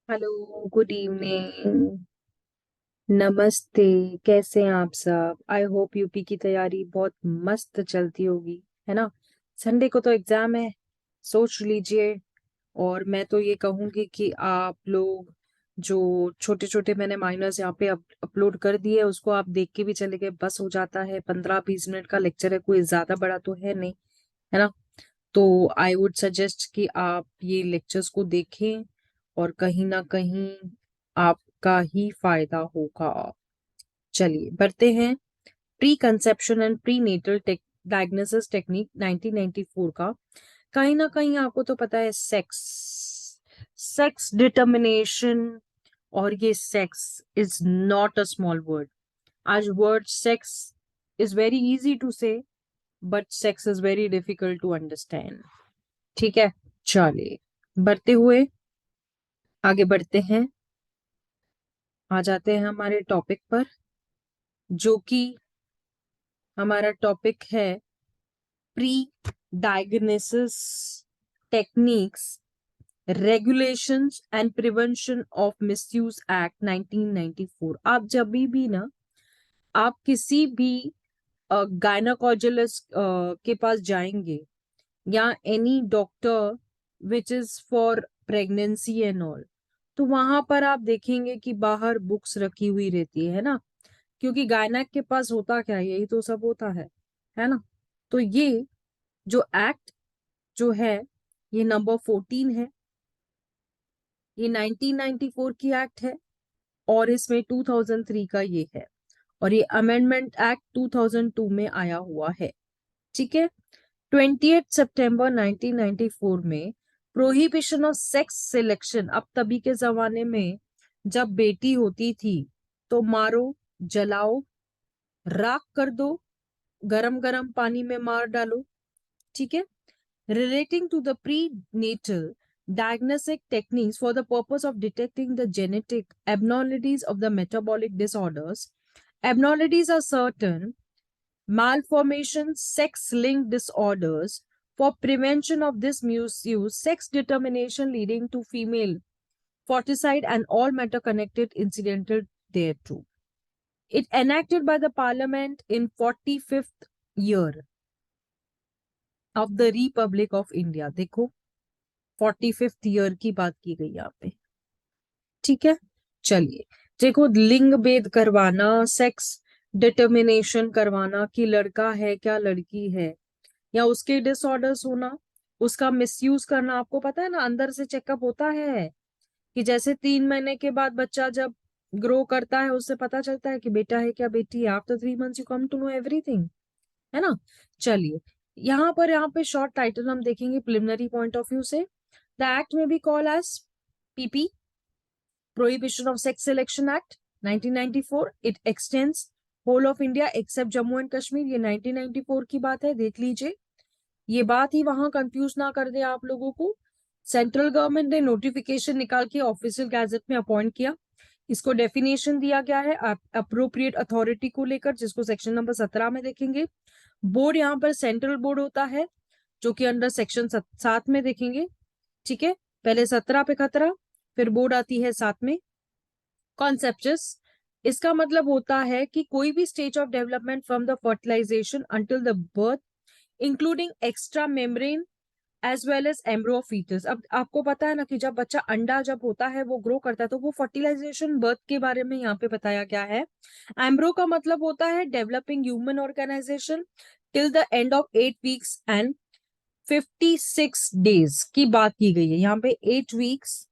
Hello, good evening. नमस्ते। कैसे हैं आप सब? आई होप यूपी की तैयारी बहुत मस्त चलती होगी, है ना। संडे को तो एग्जाम है, सोच लीजिए। और मैं तो ये कहूंगी कि आप लोग जो छोटे छोटे मैंने माइनर्स यहाँ पे अपलोड कर दिए उसको आप देख के भी चले गए, बस हो जाता है। 15-20 मिनट का लेक्चर है, कोई ज्यादा बड़ा तो है नहीं, है ना। तो आई वुड सजेस्ट कि आप ये लेक्चर्स को देखें और कहीं ना कहीं आपका ही फायदा होगा। चलिए बढ़ते हैं। Preconception and prenatal diagnosis technique 1994 का। कहीं ना कहीं आपको तो पता है, सेक्स सेक्स डिटर्मिनेशन। और ये sex is not a small word. आज word sex is very easy to say, but sex is very difficult to understand. ठीक है, चलिए बढ़ते हुए आगे बढ़ते हैं। आ जाते हैं हमारे टॉपिक पर, जो कि हमारा टॉपिक है pre diagnosis techniques, regulations and prevention of misuse act 1994। आप जब भी ना, आप किसी भी गायनाकोलॉजिस्ट के पास जाएंगे या any doctor which is for pregnancy and all, तो वहां पर आप देखेंगे कि बाहर बुक्स रखी हुई रहती है ना। क्योंकि गायनक के पास होता क्या है, यही तो सब होता है ना। तो ये जो एक्ट जो है, ये नंबर 14 है। ये 1994 की एक्ट है और इसमें 2003 का ये है। और ये अमेंडमेंट एक्ट 2002 में आया हुआ है। ठीक है। 28 सितंबर 1994 में प्रोहिबिशन ऑफ सेक्स सिलेक्शन। अब तभी के जमाने में जब बेटी होती थी तो मारो, जलाओ, राख कर दो, गरम गरम पानी में मार डालो। ठीक है। Relating to the prenatal diagnostic techniques for the purpose of detecting the genetic abnormalities of the metabolic disorders. Abnormalities are certain malformation, sex-linked disorders. For prevention of this misuse, sex determination leading to female foeticide and all matter connected incidental thereto. It enacted by the Parliament in 45th year of the Republic of India. देखो, 45th year की बात की गई यहाँ पे। ठीक है। चलिए, देखो, लिंग भेद करवाना, सेक्स डिटर्मिनेशन करवाना कि लड़का है क्या लड़की है, या उसके डिसऑर्डर्स होना, उसका मिसयूज करना। आपको पता है ना, अंदर से चेकअप होता है कि जैसे 3 महीने के बाद बच्चा जब ग्रो करता है उससे पता चलता है कि बेटा है क्या बेटी है। After 3 months you come to know everything, है ना। चलिए, यहाँ पे शॉर्ट टाइटल हम देखेंगे प्रिलिमिनरी पॉइंट ऑफ व्यू से। द एक्ट में be call as PP, Prohibition of Sex Selection Act 1994. It extends whole of India except Jammu and Kashmir. ये 1994 की बात है, देख लीजिए। ये बात ही वहां कंफ्यूज ना कर दे आप लोगों को। सेंट्रल गवर्नमेंट ने नोटिफिकेशन निकाल के ऑफिशियल गैजेट में अपॉइंट किया। इसको डेफिनेशन दिया गया है अप्रोप्रिएट अथॉरिटी को लेकर, जिसको सेक्शन नंबर 17 में देखेंगे। बोर्ड यहाँ पर सेंट्रल बोर्ड होता है, जो कि अंडर सेक्शन 7 में देखेंगे। ठीक है। पहले 17 पे खतरा, फिर बोर्ड आती है 7 में। कॉन्सेप्चस, इसका मतलब होता है कि कोई भी stage of development from the fertilisation until the birth, including extra membrane as well as embryo foetus. अब आपको पता है ना कि जब बच्चा अंडा जब होता है वो ग्रो करता है, तो वो फर्टिलाइजेशन बर्थ के बारे में यहाँ पे बताया गया है। एम्ब्रो का मतलब होता है developing human organisation till the end of 8 weeks and 56 days की बात की गई है। यहाँ पे 8 वीक्स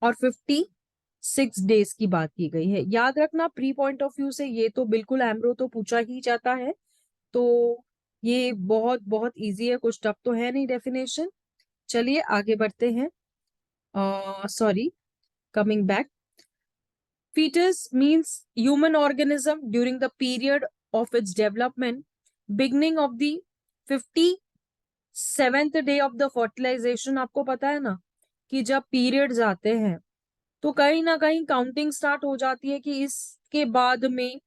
और 56 डेज की बात की गई है। याद रखना, प्री पॉइंट ऑफ व्यू से ये तो बिल्कुल एम्ब्रो तो पूछा ही जाता है, तो ये बहुत बहुत इजी है, कुछ टफ तो है नहीं डेफिनेशन। चलिए आगे बढ़ते हैं। Sorry, coming back. Fetus means human organism during the period of its development, beginning of the 57th day of the fertilization। आपको पता है ना कि जब पीरियड्स आते हैं तो कहीं ना कहीं काउंटिंग स्टार्ट हो जाती है कि इसके बाद में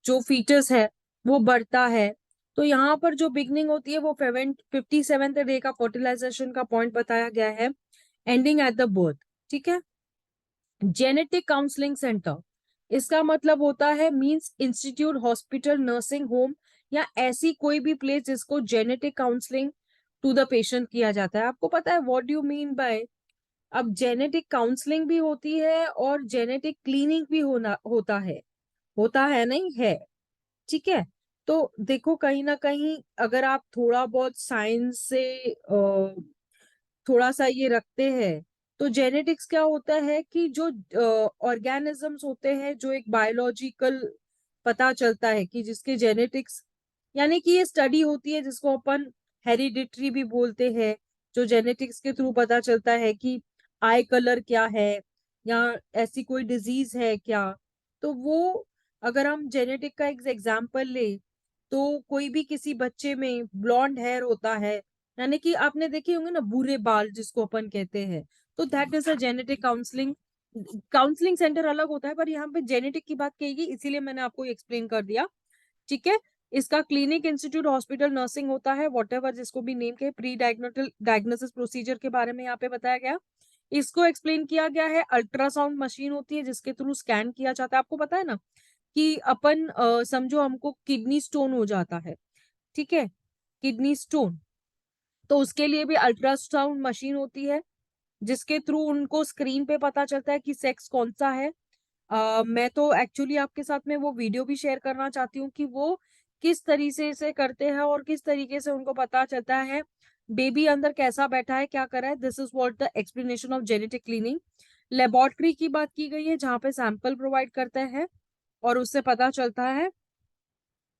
जो फीटस है वो बढ़ता है। तो यहाँ पर जो बिगनिंग होती है वो 57th डे का फर्टिलाइजेशन का पॉइंट बताया गया है, एंडिंग एट द बर्थ। ठीक है। जेनेटिक काउंसलिंग सेंटर, इसका मतलब होता है means institute, hospital, nursing home या ऐसी कोई भी प्लेस जिसको genetic counselling to the patient किया जाता है। आपको पता है व्हाट डू मीन बाय, अब जेनेटिक काउंसलिंग भी होती है और जेनेटिक क्लीनिंग भी होता है नहीं है, ठीक है। तो देखो कहीं ना कहीं अगर आप थोड़ा बहुत साइंस से थोड़ा सा ये रखते हैं, तो जेनेटिक्स क्या होता है कि जो ऑर्गेनिजम्स होते हैं, जो एक बायोलॉजिकल पता चलता है कि जिसके जेनेटिक्स, यानी कि ये स्टडी होती है जिसको अपन हेरिडिटरी भी बोलते हैं, जो जेनेटिक्स के थ्रू पता चलता है कि आई कलर क्या है या ऐसी कोई डिजीज है क्या। तो वो अगर हम जेनेटिक का एक एग्जांपल ले, तो कोई भी किसी बच्चे में ब्लॉन्ड हेयर होता है, यानी कि आपने देखे होंगे ना भूरे बाल जिसको अपन कहते हैं, तो that is a genetic counselling. Counselling centre अलग होता है, पर यहाँ पे जेनेटिक की बात कही गई इसीलिए मैंने आपको एक्सप्लेन कर दिया, ठीक है। इसका क्लिनिक, इंस्टीट्यूट, हॉस्पिटल, नर्सिंग होता है, वॉटेवर जिसको भी नेम के प्री डायग्नोसिस प्रोसीजर के बारे में यहाँ पे बताया गया। इसको एक्सप्लेन किया गया है। अल्ट्रासाउंड मशीन होती है जिसके थ्रू स्कैन किया जाता है। आपको पता है ना कि अपन समझो हमको किडनी स्टोन हो जाता है, ठीक है, किडनी स्टोन, तो उसके लिए भी अल्ट्रासाउंड मशीन होती है जिसके थ्रू उनको स्क्रीन पे पता चलता है कि सेक्स कौन सा है। मैं तो एक्चुअली आपके साथ में वो वीडियो भी शेयर करना चाहती हूँ कि वो किस तरीके से करते हैं और किस तरीके से उनको पता चलता है बेबी अंदर कैसा बैठा है, क्या कर रहा है। This is what the explanation of genetic cleaning. Laboratory की बात की गई है जहाँ पे सैंपल प्रोवाइड करते हैं और उससे पता चलता है,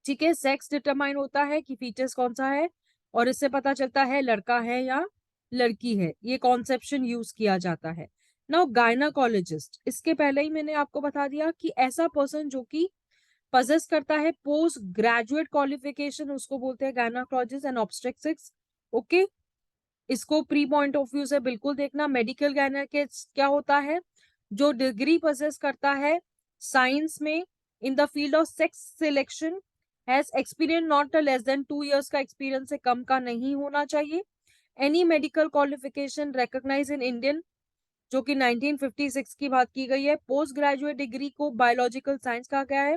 ठीक है। सेक्स डिटरमाइन होता है कि फीचर्स कौन सा है और इससे पता चलता है लड़का है या लड़की है। ये कॉन्सेप्शन यूज किया जाता है। नाउ गायनाकोलॉजिस्ट, इसके पहले ही मैंने आपको बता दिया कि ऐसा पर्सन जो कि पजेस करता है पोस्ट ग्रेजुएट क्वालिफिकेशन, उसको बोलते हैं गायनाकोलॉजिस्ट एंड ऑब्स्टेट्रिक्स। ओके, इसको प्री पॉइंट ऑफ व्यू से बिल्कुल देखना। मेडिकल गायनेकोलॉजिस्ट क्या होता है, जो डिग्री पोजेस करता है साइंस में in the field of sex selection, has experience not less than 2 years का एक्सपीरियंस से कम का नहीं होना चाहिए। Any medical qualification recognise in Indian, जो कि 1956 की बात की गई है। पोस्ट ग्रेजुएट डिग्री को बायोलॉजिकल साइंस कहा गया है।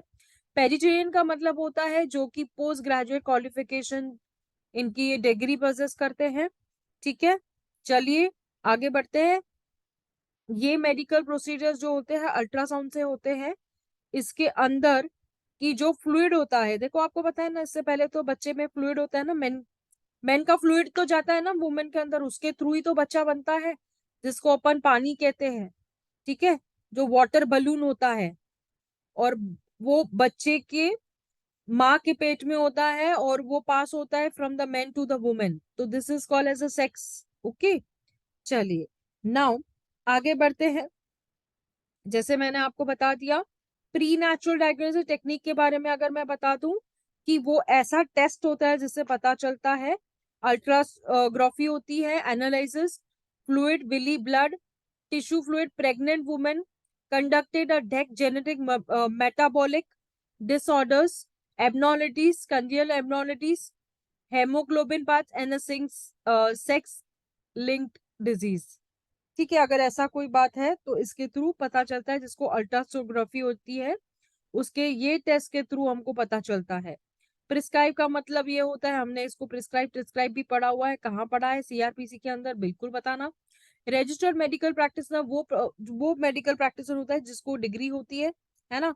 पेडिट्रियन का मतलब होता है जो कि पोस्ट ग्रेजुएट क्वालिफिकेशन इनकी ये डिग्री पोजेस करते हैं, ठीक है। चलिए आगे बढ़ते हैं। ये मेडिकल प्रोसीजर्स जो होते हैं अल्ट्रासाउंड से होते हैं। इसके अंदर की जो फ्लूइड होता है, देखो आपको पता है ना, इससे पहले तो बच्चे में फ्लूइड होता है ना, मेन का फ्लूइड तो जाता है ना वुमेन के अंदर, उसके थ्रू ही तो बच्चा बनता है जिसको अपन पानी कहते हैं, ठीक है, जो वाटर बलून होता है। और वो बच्चे के माँ के पेट में होता है और वो पास होता है from the man to the women, तो this is called as a sex. Okay, चलिए नाउ आगे बढ़ते हैं। जैसे मैंने आपको बता दिया प्री नेचुरल डायग्नोसिस टेक्निक के बारे में, अगर मैं बता दूं कि वो ऐसा टेस्ट होता है जिससे पता चलता है, अल्ट्राग्राफी होती है, analysis fluid villi blood tissue fluid pregnant women conducted a deck genetic metabolic disorders, abnormalities, congenital abnormalities, hemoglobin paths and a sex linked disease, ठीक है। अगर ऐसा कोई बात है तो इसके थ्रू पता चलता है, जिसको अल्ट्रासोनोग्राफी होती है उसके ये टेस्ट के थ्रू हमको पता चलता है। प्रिस्क्राइब का मतलब ये होता है, हमने इसको प्रिस्क्राइब भी पढ़ा हुआ है, कहाँ पढ़ा है, सीआरपीसी के अंदर, बिल्कुल बताना। रजिस्टर्ड मेडिकल प्रैक्टिशनर वो मेडिकल प्रैक्टिशनर होता है जिसको डिग्री होती है ना।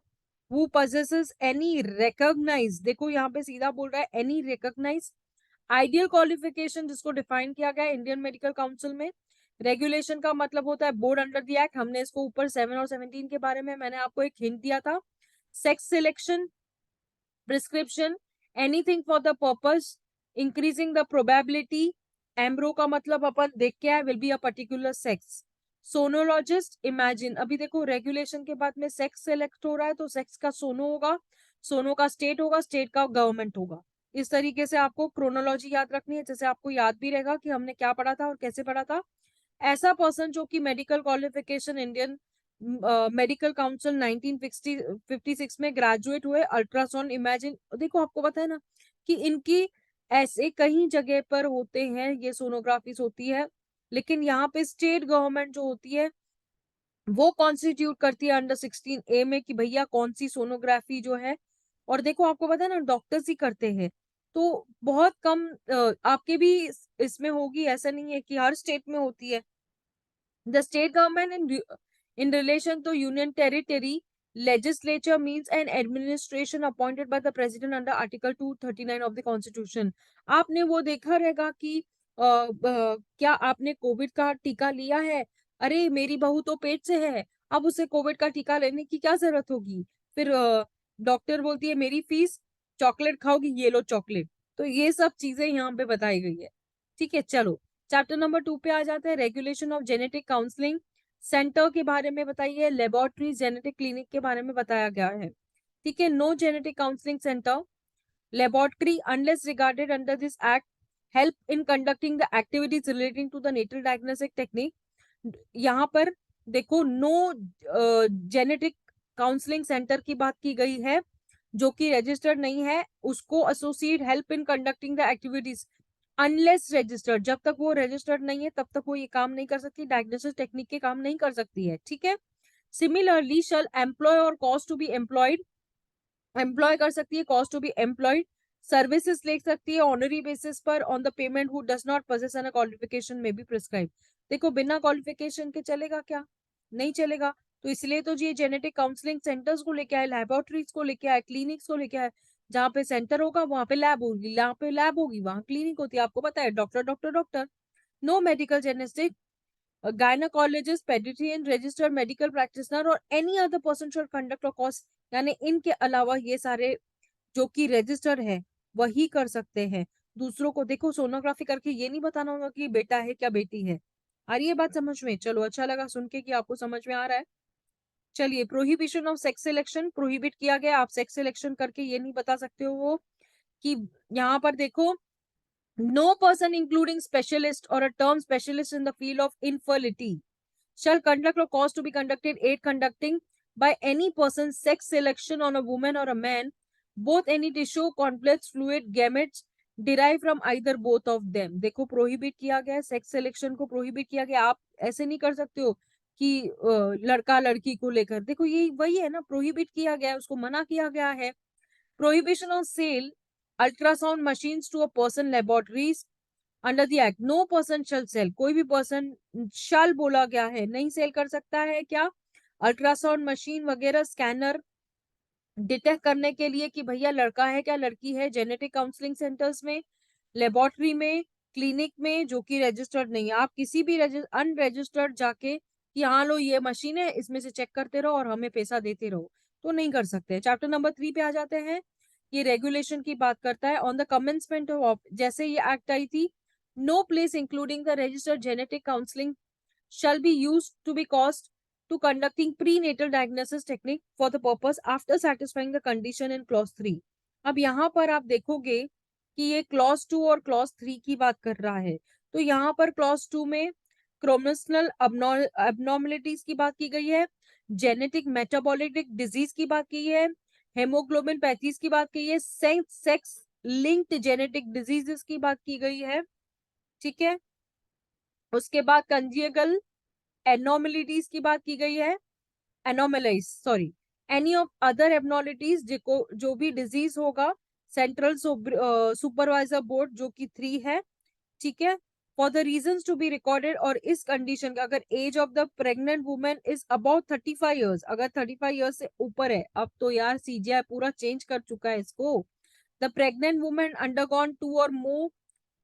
वो possesses any recognize, देखो यहाँ पे सीधा बोल रहा है एनी रिकॉग्नाइज आइडियल क्वालिफिकेशन, जिसको डिफाइन किया गया है इंडियन मेडिकल काउंसिल में। रेगुलेशन का मतलब होता है बोर्ड अंडर द एक्ट, हमने इसको ऊपर 7 और 17 के बारे में मैंने आपको एक हिंट दिया था। Sex selection, prescription, anything for the purpose increasing the probability, एम्ब्रो का मतलब अपन देख के आए will be a particular sex. Sonologist, imagine, अभी देखो रेगुलेशन के बाद में सेक्स सेलेक्ट हो रहा है तो सेक्स का सोनो होगा, सोनो का स्टेट होगा, स्टेट का गवर्नमेंट होगा। इस तरीके से आपको क्रोनोलॉजी याद रखनी है, जैसे आपको याद भी रहेगा कि हमने क्या पढ़ा था और कैसे पढ़ा था। ऐसा पर्सन जो कि medical qualification Indian medical council 1956 में ग्रेजुएट हुए, अल्ट्रासाउंड इमेजिन, देखो आपको पता है ना कि इनकी ऐसे कई जगह पर होते हैं, ये सोनोग्राफीज होती है, लेकिन यहाँ पे स्टेट गवर्नमेंट जो होती है वो कॉन्स्टिट्यूट करती है अंडर 16A में कि भैया कौन सी सोनोग्राफी जो है। और देखो आपको पता है ना, डॉक्टर्स ही करते हैं, तो बहुत कम आपके भी इसमें होगी, ऐसा नहीं है कि हर स्टेट में होती है। The state government in relation to union territory legislature means an administration appointed by the president under article 239 of the constitution। आपने वो देखा रहेगा कि क्या आपने कोविड का टीका लिया है? अरे मेरी बहू तो पेट से है, अब उसे कोविड का टीका लेने की क्या जरूरत होगी? फिर डॉक्टर बोलती है मेरी फीस, चॉकलेट खाओगी, ये लो चॉकलेट। तो ये सब चीजें यहाँ पे बताई गई है। ठीक है, चलो चैप्टर नंबर 2 पे आ जाते हैं। Regulation of genetic counselling centre के बारे में बताइए, लेबोरेटरी जेनेटिक क्लिनिक के बारे में बताया गया है। ठीक है, no genetic counselling centre laboratory unless regarded under this act help in conducting the activities relating to the natal diagnostic technique. यहाँ पर देखो नो जेनेटिक काउंसलिंग सेंटर की बात की गई है, जो कि रजिस्टर्ड नहीं है, उसको associate help in conducting the activities unless registered. जब तक वो रजिस्टर्ड नहीं है तब तक वो ये काम नहीं कर सकती, डायग्नोसिस टेक्निक के काम नहीं कर सकती है। ठीक है, सिमिलरली शल एम्प्लॉय और cost to be employed, employ कर सकती है, cost to be employed, services ले सकती है ऑनरी बेसिस पर on the payment who does not possess an qualification may be prescribe. देखो बिना क्वालिफिकेशन के चलेगा क्या? नहीं चलेगा। तो इसलिए तो ये जेनेटिक काउंसलिंग सेंटर्स को लेके आए, लेबोरेटरीज को लेके आए, क्लिनिक्स को लेके आए। जहाँ पे सेंटर होगा वहां पे लैब होगी, जहाँ पे लैब होगी वहां क्लिनिक होती है। आपको पता है, doctor doctor doctor. No medical genetic gynecologist, pediatrician, registered medical practitioner और any other person should conduct a course। यानी इनके अलावा ये सारे जो कि रजिस्टर है वही कर सकते हैं। दूसरों को देखो सोनोग्राफी करके ये नहीं बताना होगा कि बेटा है क्या बेटी है। आ रही है बात समझ में? चलो अच्छा लगा सुन के कि आपको समझ में आ रहा है। चलिए, prohibition of sex selection, prohibit किया गया, आप सेक्स सिलेक्शन करके ये नहीं बता सकते हो वो कि यहाँ पर देखो no person including specialist or a term specialist in the field of infertility shall conduct or cause to be conducted aid conducting by any person sex selection on a woman or a man, both any tissue complex fluid gametes derived from either both of them। देखो prohibit किया गया है, sex selection को prohibit किया गया। आप ऐसे नहीं कर सकते हो कि लड़का लड़की को लेकर, देखो ये वही है ना, प्रोहिबिट किया गया है, उसको मना किया गया है। Prohibition of sale ultrasound machines to a person laboratories under the act, no person shall sell, कोई भी पर्सन शल बोला गया है, नहीं सेल कर सकता है क्या? अल्ट्रासाउंड मशीन वगैरह, स्कैनर डिटेक्ट करने के लिए कि भैया लड़का है क्या लड़की है, जेनेटिक काउंसलिंग सेंटर्स में, लेबोरेटरी में, क्लिनिक में जो कि रजिस्टर्ड नहीं है। आप किसी भी अनरजिस्टर्ड जाके कि हाँ लो ये मशीन है, इसमें से चेक करते रहो और हमें पैसा देते रहो, तो नहीं कर सकते। चैप्टर नंबर 3 पे आ जाते हैं। ये रेगुलेशन की बात करता है ऑन द कमेंसमेंट ऑफ, जैसे ये एक्ट आई थी, no place including the registered genetic counselling shall be used to be caused to conducting prenatal diagnosis technique for the purpose after satisfying the condition in clause 3। अब यहाँ पर आप देखोगे कि ये क्लॉज 2 और क्लॉज 3 की बात कर रहा है। तो यहाँ पर क्लॉज 2 में क्रोमोसोमल abnormalities की बात की गई है, जेनेटिक मेटाबॉलिक डिजीज की बात की है, हेमोग्लोबिन पैथीज की बात की है, सेक्स लिंक्ड जेनेटिक डिजीजेस की बात की गई है। ठीक है, उसके बाद कंजिगल एनोमलिटीज की बात की गई है, anomalies sorry, any of other abnormalities जिको जो भी डिजीज होगा, सेंट्रल सुपरवाइजर बोर्ड जो कि 3 है। ठीक है, for the reasons to be recorded, और इस कंडीशन का अगर age of the pregnant women is about 35 years, अगर 35 ईयर्स से ऊपर है, अब तो यार सीजीआई पूरा चेंज कर चुका है इसको, द प्रेग्नेंट वुमेन अंडरगॉन 2 और more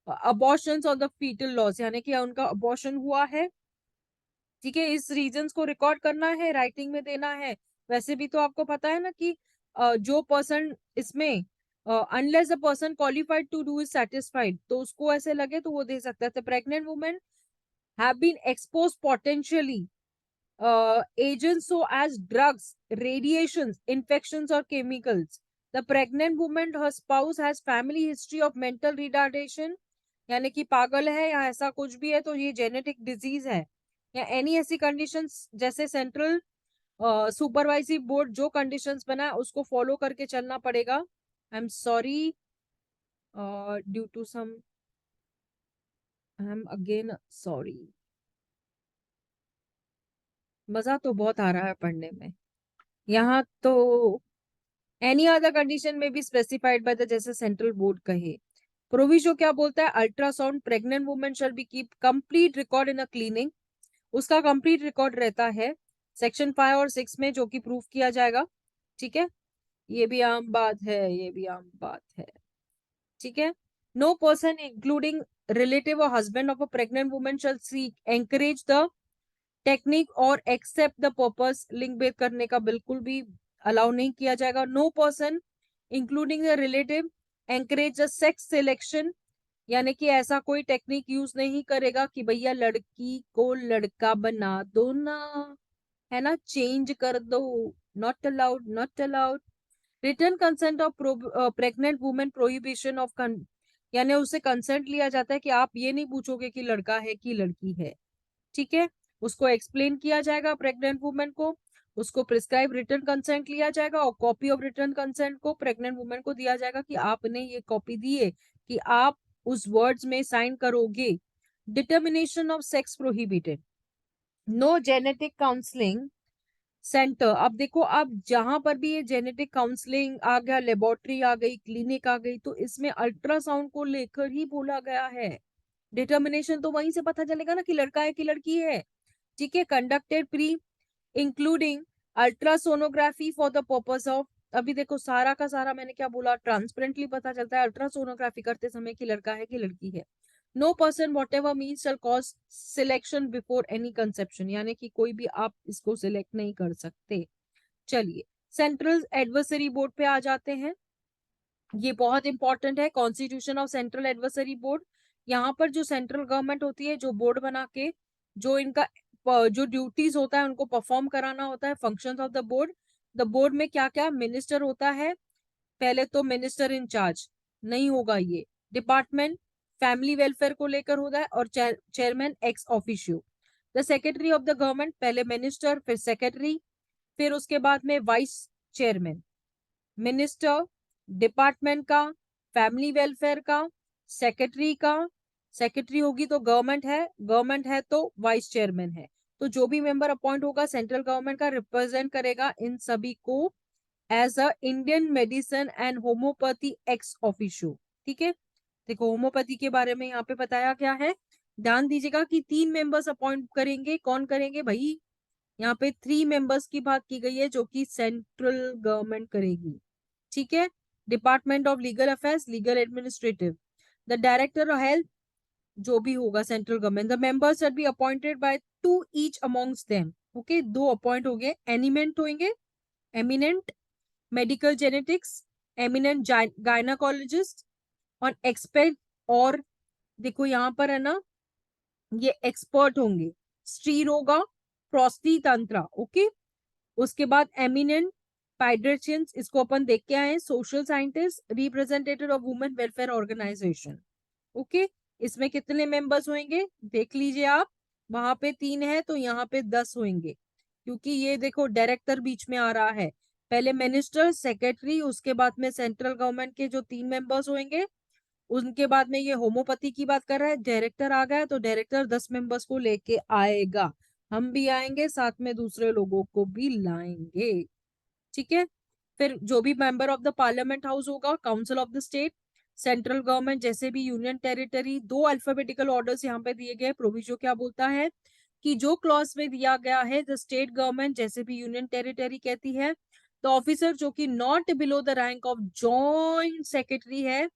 abortions of the foetal loss, यानी कि उनका अबॉर्शन हुआ है। ठीक है, इस रीजंस को रिकॉर्ड करना है, राइटिंग में देना है। वैसे भी तो आपको पता है ना कि जो पर्सन इसमें unless a person qualified to do is satisfied, तो उसको ऐसे लगे तो वो दे सकता है। तो pregnant women have been expose potentially agents so as drugs, radiations, infections or chemicals। The pregnant woman, her spouse has family history of mental retardation, यानी कि पागल है या ऐसा कुछ भी है तो ये जेनेटिक डिजीज है, या एनी ऐसी कंडीशंस जैसे सेंट्रल सुपरवाइजरी बोर्ड जो कंडीशंस बनाए उसको फॉलो करके चलना पड़ेगा। I am sorry, due to some, I am again sorry. मजा तो बहुत आ रहा है पढ़ने में। यहाँ तो एनी अदर कंडीशन में भी स्पेसिफाइड बाय द, जैसे सेंट्रल बोर्ड कहे। प्रोविजो क्या बोलता है, ultrasound pregnant women shall be keep complete record in a clinic, उसका कंप्लीट रिकॉर्ड रहता है सेक्शन 5 और 6 में, जो कि प्रूफ किया जाएगा। ठीक है, ये भी आम बात है, ये भी आम बात है। ठीक है, नो पर्सन इंक्लूडिंग रिलेटिव और husband of a pregnant women shall seek encourage the technique और एक्सेप्ट द पर्पस, लिंक बेर करने का बिल्कुल भी अलाउ नहीं किया जाएगा। No person including the relative encourage the sex selection, यानी कि ऐसा कोई टेक्निक यूज नहीं करेगा कि भैया लड़की को लड़का बना दो ना, है ना, चेंज कर दो। Not allowed, not allowed. Return consent of pregnant women prohibition of, यानी उससे कंसेंट लिया जाता है कि आप ये नहीं पूछोगे कि लड़का है कि लड़की है। ठीक है, उसको एक्सप्लेन किया जाएगा प्रेग्नेंट वुमेन को, उसको प्रिस्क्राइब रिटर्न कंसेंट लिया जाएगा और कॉपी ऑफ रिटर्न कंसेंट को प्रेग्नेंट वुमेन को दिया जाएगा कि आपने ये कॉपी दी है कि आप उस वर्ड्स में साइन करोगे। Determination of sex prohibited. No genetic counselling centre. अब देखो, अब जहां पर भी ये जेनेटिक काउंसलिंग आ गया, लेबोरेटरी आ गई, क्लिनिक आ गई, तो इसमें अल्ट्रासाउंड को लेकर ही बोला गया है। डिटर्मिनेशन तो वहीं से पता चलेगा ना कि लड़का है कि लड़की है। ठीक है, conducted pre including ultrasonography for the purpose of, अभी देखो सारा का सारा मैंने क्या बोला, ट्रांसपेरेंटली पता चलता है अल्ट्रासोनोग्राफी करते समय कि लड़का है कि लड़की है। No person whatever means shall cause selection before any conception, यानी कि कोई भी आप इसको सिलेक्ट नहीं कर सकते। चलिए, सेंट्रल एडवर्सरी बोर्ड पे आ जाते हैं। ये बहुत इंपॉर्टेंट है, constitution of central adversary board. यहाँ पर जो सेंट्रल गवर्नमेंट होती है, जो बोर्ड बना के जो इनका जो ड्यूटीज होता है उनको परफॉर्म कराना होता है, functions of the board. The board में क्या क्या, मिनिस्टर होता है, पहले तो मिनिस्टर इन चार्ज नहीं होगा ये, डिपार्टमेंट फैमिली वेलफेयर को लेकर होता है, और chairman ex officio. The secretary of the government, पहले मिनिस्टर फिर सेक्रेटरी, फिर उसके बाद में वाइस चेयरमैन, मिनिस्टर, डिपार्टमेंट का, फैमिली वेलफेयर का, सेक्रेटरी का, सेक्रेटरी होगी तो गवर्नमेंट है, गवर्नमेंट है तो वाइस चेयरमैन है। तो जो भी मेंबर अपॉइंट होगा सेंट्रल गवर्नमेंट का, रिप्रेजेंट करेगा इन सभी को as a Indian medicine and homeopathy ex officio. ठीक है, देखो होम्योपैथी के बारे में यहाँ पे बताया गया है। ध्यान दीजिएगा कि 3 मेंबर्स अपॉइंट करेंगे, कौन करेंगे भाई, यहाँ पे 3 मेंबर्स की बात की गई है जो कि सेंट्रल गवर्नमेंट करेगी। ठीक है, department of legal affairs, legal administrative, the director of health, जो भी होगा central government. The members are be appointed by 2 each amongst them. Okay, 2 appoint हो गए, एनिमेंट होंगे, eminent medical genetics, eminent gynaecologist और एक्सपर्ट, और देखो यहाँ पर है ना, ये एक्सपर्ट होंगे, स्त्री रोगा, प्रोस्टी तंत्रा। ओके, उसके बाद एमिनेंट पाइड्रेशियंस, इसको अपन देख के आए हैं, social scientist, representative of women welfare organisation. Okay, इसमें कितने मेंबर्स होंगे देख लीजिए आप, वहां पे 3 है तो यहाँ पे 10 होंगे, क्योंकि ये देखो डायरेक्टर बीच में आ रहा है। पहले मिनिस्टर, सेक्रेटरी, उसके बाद में सेंट्रल गवर्नमेंट के जो 3 मेंबर्स होंगे, उनके बाद में ये होम्योपैथी की बात कर रहा है, डायरेक्टर आ गया तो डायरेक्टर 10 मेंबर्स को लेके आएगा, हम भी आएंगे साथ में दूसरे लोगों को भी लाएंगे। ठीक है, फिर जो भी member of the parliament house होगा, council of the state, central government, जैसे भी यूनियन टेरिटरी, 2 अल्फाबेटिकल ऑर्डर्स यहाँ पे दिए गए। प्रोविजो क्या बोलता है कि जो क्लॉज में दिया गया है, द स्टेट गवर्नमेंट जैसे भी यूनियन टेरिटरी कहती है, द ऑफिसर जो कि not below the rank of joint secretary है,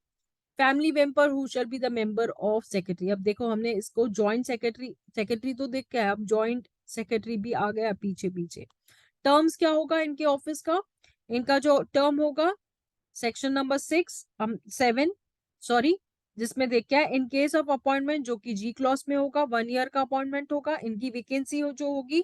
family member who shall be the member of secretary. अब देखो हमने इसको जॉइंट सेक्रेटरी, सेक्रेटरी तो देख के अब जॉइंट सेक्रेटरी भी आ गया पीछे पीछे। टर्म्स क्या होगा इनके ऑफिस का, इनका जो टर्म होगा, सेक्शन नंबर 7, सॉरी, जिसमें देख क्या है, इन केस ऑफ अपॉइंटमेंट, जो कि जी क्लॉज में होगा, 1 ईयर का अपॉइंटमेंट होगा। इनकी वैकेंसी हो जो होगी,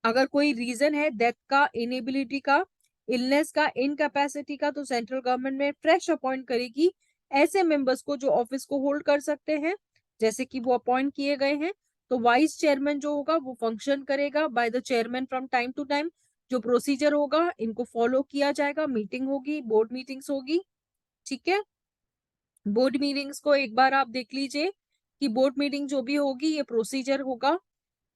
अगर कोई रीजन है डेथ का, इनेबिलिटी का, इलनेस का, इनकैपेसिटी का, तो सेंट्रल गवर्नमेंट में फ्रेश अपॉइंट करेगी ऐसे मेंबर्स को जो ऑफिस को होल्ड कर सकते हैं, जैसे कि वो अपॉइंट किए गए हैं। तो वाइस चेयरमैन जो होगा वो फंक्शन करेगा by the chairman from time to time. जो प्रोसीजर होगा इनको फॉलो किया जाएगा, मीटिंग होगी, बोर्ड मीटिंग्स होगी। ठीक है, बोर्ड मीटिंग्स को एक बार आप देख लीजिए कि बोर्ड मीटिंग जो भी होगी ये प्रोसीजर होगा,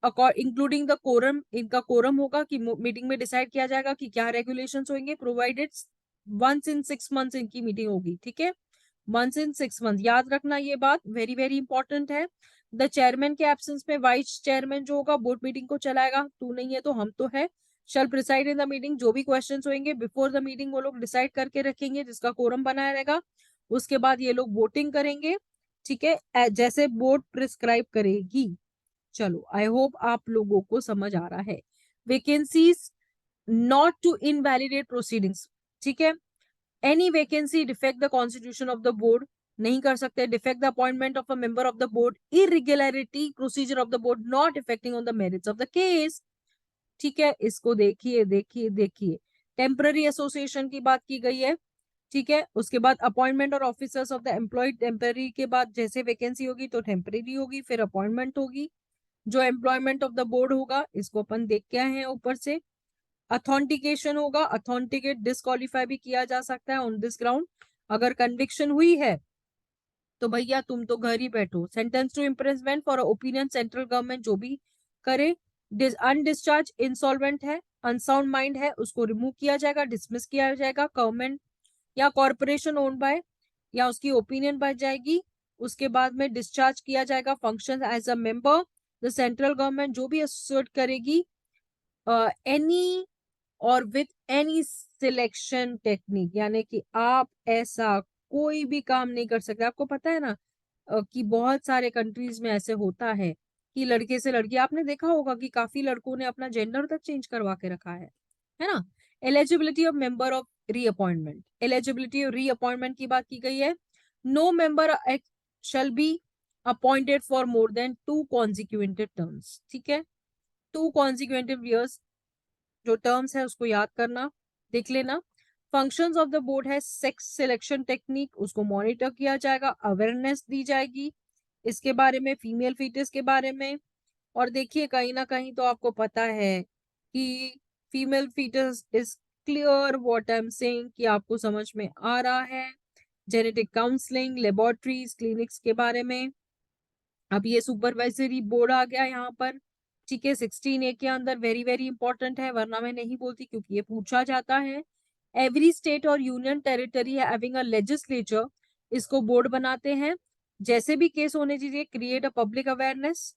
इंक्लूडिंग द कोरम, इनका कोरम होगा कि मीटिंग में डिसाइड किया जाएगा कि क्या रेगुलेशंस होंगे, प्रोवाइडेड वंस इन 6 मंथ्स इनकी मीटिंग होगी, ठीक है, वंस इन 6 मंथ, याद रखना ये बात वेरी वेरी इंपॉर्टेंट है। द चेयरमैन के एब्सेंस में वाइस चेयरमैन जो होगा बोर्ड मीटिंग को चलाएगा, तू नहीं है तो हम तो है, शल प्रिसाइड इन द मीटिंग, जो भी क्वेश्चंस होंगे बिफोर द मीटिंग वो लोग डिसाइड करके रखेंगे जिसका कोरम बनाया रहेगा, उसके बाद ये लोग वोटिंग करेंगे, ठीक है, जैसे बोर्ड प्रिस्क्राइब करेगी। चलो आई होप आप लोगों को समझ आ रहा है। Vacancies not to invalidate proceedings, ठीक है, any vacancy defect the constitution of the board, नहीं कर सकते, defect the appointment of a member of the board, irregularity procedure of the board not affecting on the merits of the case, ठीक है, इसको देखिए देखिए देखिए। टेम्पररी एसोसिएशन की बात की गई है, ठीक है, उसके बाद अपॉइंटमेंट और officers of the employed, temporary के बाद जैसे वैकेंसी होगी तो टेम्पररी होगी, फिर अपॉइंटमेंट होगी, जो एम्प्लॉयमेंट ऑफ द बोर्ड होगा इसको अपन देख के आए हैं ऊपर से। अथॉन्टिकेशन होगा, अथॉन्टिकेट डिस्क्वालीफाई भी किया जा सकता है ऑन दिस ग्राउंड, अगर कन्विक्शन हुई है तो भैया तुम तो घर ही बैठो। Sentence to imprisonment for opinion, central government जो भी करे। अनडिस्चार्ज इंसॉल्वेंट है, अनसाउंड माइंड है, उसको रिमूव किया जाएगा, डिसमिस किया जाएगा, गवर्नमेंट या कॉर्पोरेशन ओन बाय या उसकी ओपिनियन बच जाएगी, उसके बाद में डिस्चार्ज किया जाएगा function as a member. The central government जो भी एसोसिएट करेगी एनी और विथ एनी सिलेक्शन टेक्निक, यानी कि आप ऐसा कोई भी काम नहीं कर सकते। आपको पता है ना कि बहुत सारे कंट्रीज में ऐसे होता है कि लड़के से लड़की, आपने देखा होगा कि काफी लड़कों ने अपना जेंडर तक चेंज करवा के रखा है ना। Eligibility of member of reappointment, eligibility of reappointment की बात की गई है। No member shall be appointed for more than 2 consecutive terms, ठीक है, 2 consecutive years जो टर्म्स है उसको याद करना, देख लेना। फंक्शंस ऑफ द बोर्ड है सेक्स सिलेक्शन टेक्निक, उसको मॉनिटर किया जाएगा, अवेयरनेस दी जाएगी इसके बारे में, फीमेल फीटस के बारे में। और देखिए कहीं ना कहीं तो आपको पता है कि female foetus is clear what I am saying, कि आपको समझ में आ रहा है। जेनेटिक काउंसलिंग, लेबोरेटरीज, क्लिनिक्स के बारे में। अब ये सुपरवाइजरी बोर्ड आ गया यहाँ पर, ठीक है, 16A के अंदर, वेरी वेरी इंपॉर्टेंट है वरना मैं नहीं बोलती क्योंकि ये पूछा जाता है। एवरी स्टेट और union territory having a legislature, इसको बोर्ड बनाते हैं। जैसे भी केस होने चाहिए, क्रिएट अ पब्लिक अवेयरनेस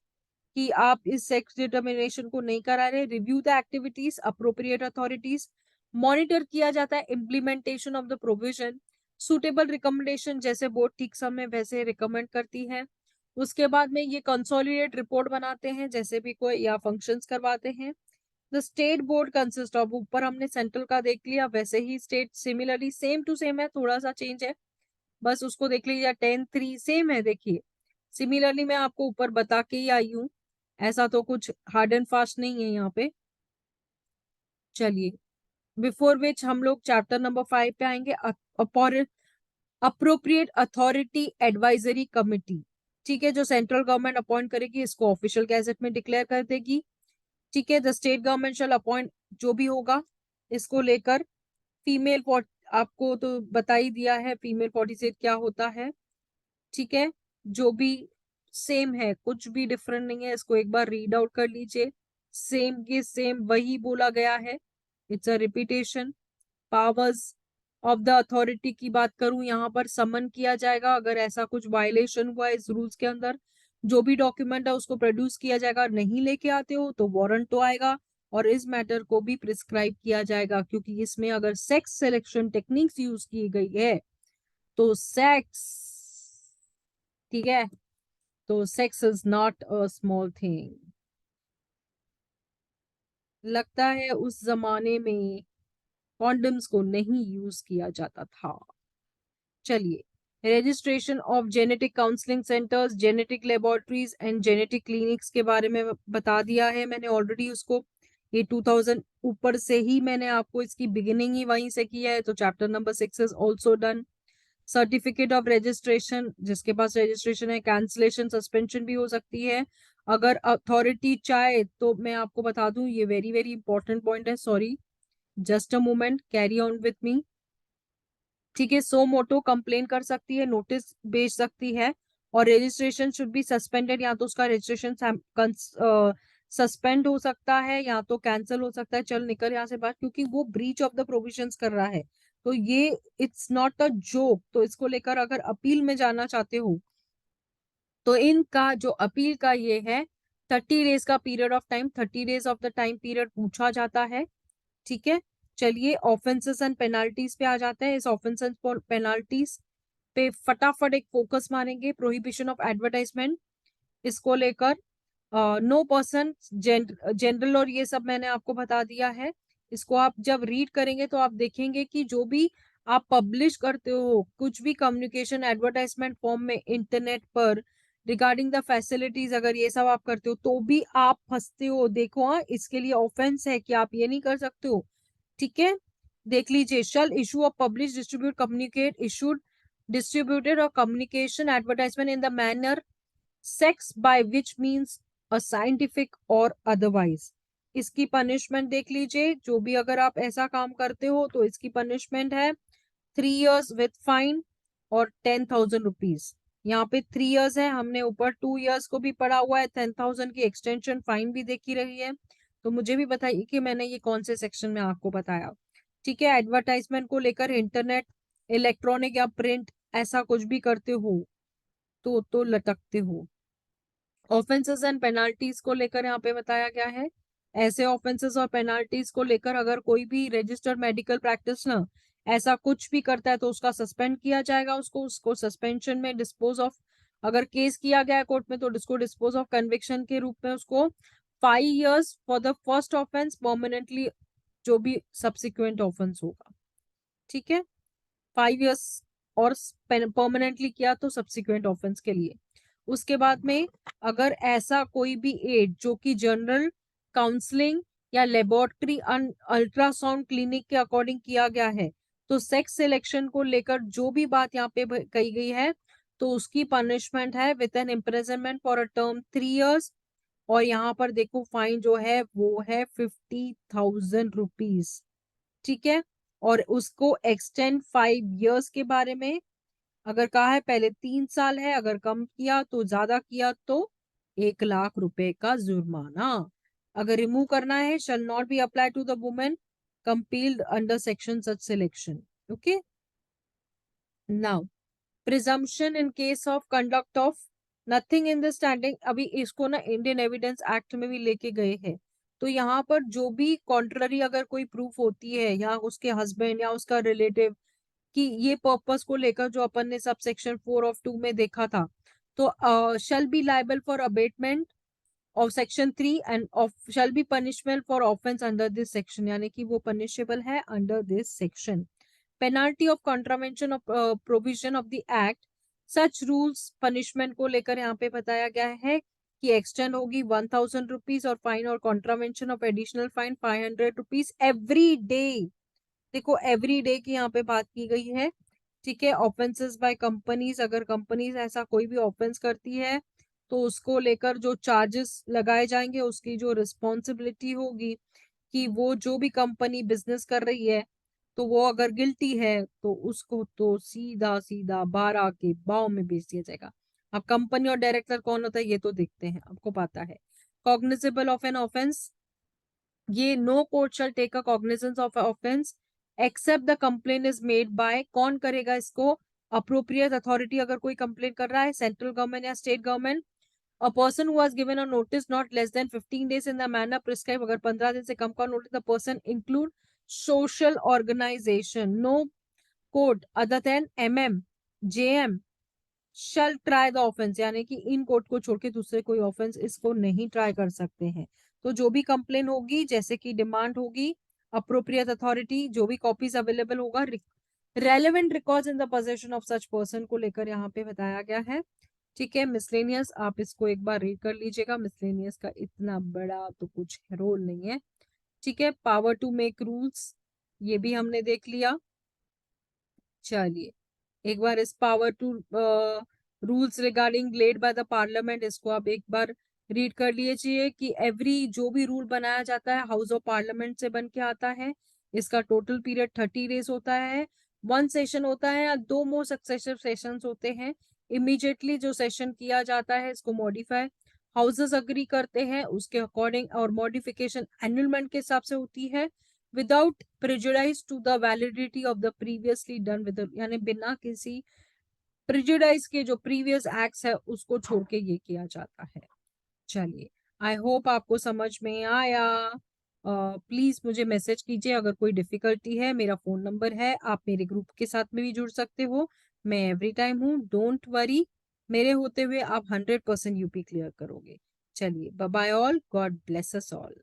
कि आप इस सेक्स डिटर्मिनेशन को नहीं करा रहे, review the activities appropriate authorities, monitor किया जाता है implementation of the provision, suitable recommendation जैसे बोर्ड ठीक समय वैसे रिकमेंड करती है। उसके बाद में ये कंसोलिडेट रिपोर्ट बनाते हैं जैसे भी कोई या फंक्शंस करवाते हैं। The state board consist of, ऊपर हमने सेंट्रल का देख लिया, वैसे ही state similarly same to same है, थोड़ा सा चेंज है, बस उसको देख लीजिए। 10-3 सेम है, देखिए सिमिलरली मैं आपको ऊपर बता के ही आई हूँ, ऐसा तो कुछ हार्ड एंड फास्ट नहीं है यहाँ पे। चलिए, बिफोर विच हम लोग चैप्टर नंबर 5 पे आएंगे, अप्रोप्रिएट अथॉरिटी एडवाइजरी कमिटी, ठीक है, जो सेंट्रल गवर्नमेंट अपॉइंट करेगी, इसको ऑफिशियल गैजेट में डिक्लेयर कर देगी, ठीक है। The state government shall appoint, जो भी होगा इसको लेकर। फीमेल, आपको तो बता ही दिया है फीमेल 47 क्या होता है, ठीक है, जो भी सेम है, कुछ भी डिफरेंट नहीं है, इसको एक बार रीड आउट कर लीजिए, सेम के सेम वही बोला गया है, it's a repetition. Powers of the authority की बात करूं, यहाँ पर समन किया जाएगा अगर ऐसा कुछ वायलेशन हुआ इस रूल्स के अंदर, जो भी डॉक्यूमेंट है उसको प्रोड्यूस किया जाएगा, नहीं लेके आते हो तो वारंट तो आएगा, और इस मैटर को भी प्रिस्क्राइब किया जाएगा, क्योंकि इसमें अगर सेक्स सिलेक्शन टेक्निक्स यूज की गई है तो सेक्स, ठीक है, तो sex is not a small thing. लगता है उस जमाने में कॉन्डम्स को नहीं यूज किया जाता था। चलिए, registration of genetic counselling centres, genetic laboratories and genetic clinics के बारे में बता दिया है मैंने ऑलरेडी उसको, ये 2000 ऊपर से ही मैंने आपको इसकी बिगिनिंग ही वहीं से किया है, तो chapter number 6 is also done. Certificate of registration, जिसके पास रजिस्ट्रेशन है, कैंसिलेशन सस्पेंशन भी हो सकती है अगर अथॉरिटी चाहे तो। मैं आपको बता दूं, ये वेरी वेरी इंपॉर्टेंट पॉइंट है, sorry just a moment, carry on with me, ठीक है। सो मोटो कंप्लेन कर सकती है, नोटिस भेज सकती है, और रजिस्ट्रेशन शुड बी सस्पेंडेड, या तो उसका रजिस्ट्रेशन सस्पेंड हो सकता है या तो कैंसिल हो सकता है, चल निकल यहाँ से बाहर, क्योंकि वो ब्रीच ऑफ द प्रोविजंस कर रहा है। तो ये इट्स नॉट अ जोक। तो इसको लेकर अगर अपील में जाना चाहते हो तो इनका जो अपील का ये है 30 डेज का period of time, 30 days of the time period पूछा जाता है। ठीक है, चलिए ऑफेंसेस एंड पेनाल्टीज पे आ जाते हैं। इस ऑफेंसेस और पेनाल्टीज पे फटाफट एक फोकस मारेंगे। प्रोहिबिशन ऑफ एडवर्टाइजमेंट, इसको लेकर नो पर्सन जनरल और ये सब मैंने आपको बता दिया है। इसको आप जब रीड करेंगे तो आप देखेंगे कि जो भी आप पब्लिश करते हो, कुछ भी कम्युनिकेशन एडवर्टाइजमेंट फॉर्म में इंटरनेट पर रिगार्डिंग द फैसिलिटीज, अगर ये सब आप करते हो तो भी आप फंसते हो। देखो हाँ, इसके लिए ऑफेंस है कि आप ये नहीं कर सकते हो। ठीक है, देख लीजिए। Shall issue of publish distribute communicate issued distributed or communication advertisement in the manner sex by which means a scientific or otherwise। इसकी पनिशमेंट देख लीजिए। जो भी अगर आप ऐसा काम करते हो तो इसकी पनिशमेंट है 3 years विथ फाइन और 10,000 रुपीज। यहाँ पे 3 years है, हमने ऊपर 2 years को भी पढ़ा हुआ है, 10,000 की एक्सटेंशन फाइन भी देखी रही है। तो मुझे भी बताइए कि मैंने ये कौन से सेक्शन में आपको बताया। ठीक है, एडवर्टाइजमेंट को लेकर इंटरनेट, इलेक्ट्रॉनिक या प्रिंट ऐसा कुछ भी करते हो तो लटकते हो। ऑफेंसेस एंड पेनाल्टीज को लेकर यहाँ पे बताया गया है। ऐसे ऑफेंसेस और पेनाल्टीज को लेकर अगर कोई भी रजिस्टर्ड मेडिकल प्रैक्टिस ना ऐसा कुछ भी करता है तो उसका सस्पेंड किया जाएगा। उसको सस्पेंशन में डिस्पोज ऑफ, अगर केस किया गया है कोर्ट में तो उसको डिस्पोज ऑफ कन्विक्शन के रूप में उसको 5 years for the first offence, permanently जो भी सब्सिक्वेंट ऑफेंस होगा। ठीक है, 5 years और परमानेंटली किया तो सब्सिक्वेंट ऑफेंस के लिए। उसके बाद में अगर ऐसा कोई भी एड जो कि जनरल काउंसलिंग या लेबोरेटरी अल्ट्रासाउंड क्लिनिक के अकॉर्डिंग किया गया है तो सेक्स सिलेक्शन को लेकर जो भी बात यहाँ पे कही गई है तो उसकी पनिशमेंट है with an imprisonment for a term 3 years। और यहाँ पर देखो फाइन जो है वो है 50,000 रुपीज। ठीक है, और उसको एक्सटेंड 5 years के बारे में अगर कहा है पहले 3 साल है, अगर कम किया तो ज्यादा किया तो 1 लाख रुपए का जुर्माना। अगर रिमूव करना है shall not be apply to the women compelled under section such selection. Okay, now presumption in case of conduct of nothing in the standing, अभी इसको ना इंडियन एविडेंस एक्ट में भी लेके गए हैं। तो यहाँ पर जो भी कॉन्ट्ररी अगर कोई प्रूफ होती है या उसके हस्बैंड या उसका रिलेटिव कि ये पर्पस को लेकर जो अपन ने सब सेक्शन 4 of 2 में देखा था, तो shall be liable for abetment of section 3 and of shall be punishment for offence under this section, यानी कि वो पनिशेबल है under this section. Penalty of contravention of provision of the act, such rules punishment को लेकर यहाँ पे बताया गया है कि एक्सटेंड होगी 1,000 रुपीज और फाइन और contravention of additional fine 500 rupees every day. देखो एवरी डे की यहाँ पे बात की गई है। ठीक है, ऑफेंसेस बाय कंपनीज, अगर कंपनीज ऐसा कोई भी ऑफेंस करती है तो उसको लेकर जो चार्जेस लगाए जाएंगे उसकी जो रिस्पॉन्सिबिलिटी होगी कि वो जो भी कंपनी बिजनेस कर रही है तो वो अगर गिल्टी है तो उसको तो सीधा सीधा 12 के बाव में बेच दिया जाएगा। अब कंपनी और डायरेक्टर कौन होता है ये तो देखते हैं, आपको पता है। कॉग्निजेबल ऑफ एन ऑफेंस, ये no court shall take a cognizance of offence except the complain is made by, कौन करेगा इसको, अप्रोप्रिएट अथॉरिटी। अगर कोई कंप्लेन कर रहा है सेंट्रल गवर्नमेंट या state government, a person who has given a notice not less than 15 days in the manner prescribe, अगर 15 दिन से कम का notice, the person include social organisation, no court other than MM JM shall try the offence, यानी कि in court को छोड़ के दूसरे कोई ऑफेंस इसको नहीं ट्राई कर सकते हैं। तो जो भी कंप्लेन होगी, जैसे कि डिमांड होगी, अप्रोप्रिएट अथॉरिटी जो भी कॉपीज अवेलेबल होगा, relevant records in the possession of such person को लेकर यहाँ पे बताया गया है। ठीक है, मिसलेनियस आप इसको एक बार रीड कर लीजिएगा, मिसलेनियस का इतना बड़ा तो कुछ रोल नहीं है। ठीक है, पावर टू मेक रूल्स ये भी हमने देख लिया। चलिए एक बार इस power to rules regarding laid by the parliament, इसको आप एक बार रीड कर लीजिए कि एवरी जो भी रूल बनाया जाता है हाउस ऑफ पार्लियामेंट से बन के आता है। इसका टोटल पीरियड 30 days होता है। 1 सेशन होता है या 2 मोर सक्सेसिव सेशंस होते हैं। इमीडिएटली जो सेशन किया जाता है इसको मॉडिफाई हाउसेस अग्री करते हैं उसके अकॉर्डिंग, और मॉडिफिकेशन एनुअलमेंट के हिसाब से होती है, without prejudice to the validity of the previously done with, यानी बिना किसी प्रिजुडाइज के जो प्रीवियस एक्ट्स है उसको छोड़ के ये किया जाता है। चलिए, आई होप आपको समझ में आया। प्लीज मुझे मैसेज कीजिए अगर कोई डिफिकल्टी है, मेरा फोन नंबर है, आप मेरे ग्रुप के साथ में भी जुड़ सकते हो, मैं एवरी टाइम हूँ, डोंट वरी, मेरे होते हुए आप 100% यूपी क्लियर करोगे। चलिए, bye bye all, God bless us all.